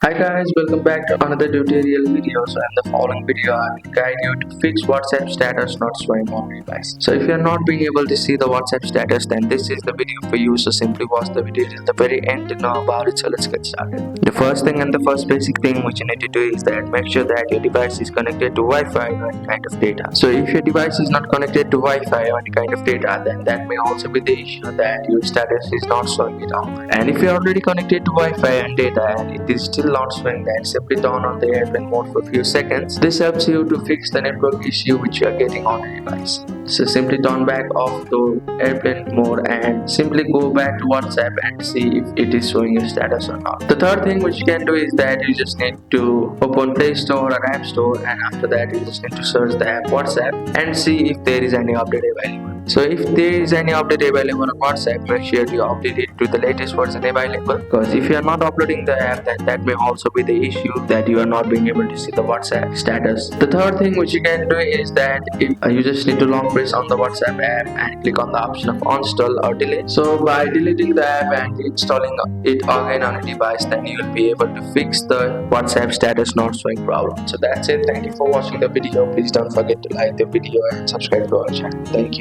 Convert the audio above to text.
Hi guys, welcome back to another tutorial video. So in the following video, I will guide you to fix WhatsApp status not showing on your device. So if you are not being able to see the WhatsApp status, then this is the video for you. So simply watch the video till the very end to know about it. So let's get started. The first thing and the first basic thing which you need to do is that make sure that your device is connected to Wi-Fi or any kind of data. So if your device is not connected to Wi-Fi or any kind of data, then that may also be the issue that your status is not showing it on. And if you're already connected to Wi-Fi and data and it is still not showing, that simply turn on the airplane mode for a few seconds. This helps you to fix the network issue which you are getting on your device. So simply turn back off the airplane mode and simply go back to WhatsApp and see if it is showing your status or not. The third thing which you can do is that you just need to open Play Store or App Store, and after that you just need to search the app WhatsApp and see if there is any update available. So if there is any update available on WhatsApp, make sure you update it to the latest version available, because if you are not uploading the app, then that may also be the issue that you are not being able to see the WhatsApp status. The third thing which you can do is that if you just need to long press on the WhatsApp app and click on the option of uninstall or delete. So by deleting the app and installing it again on a device, then you will be able to fix the WhatsApp status not showing problem. So that's it. Thank you for watching the video. Please don't forget to like the video and subscribe to our channel. Thank you.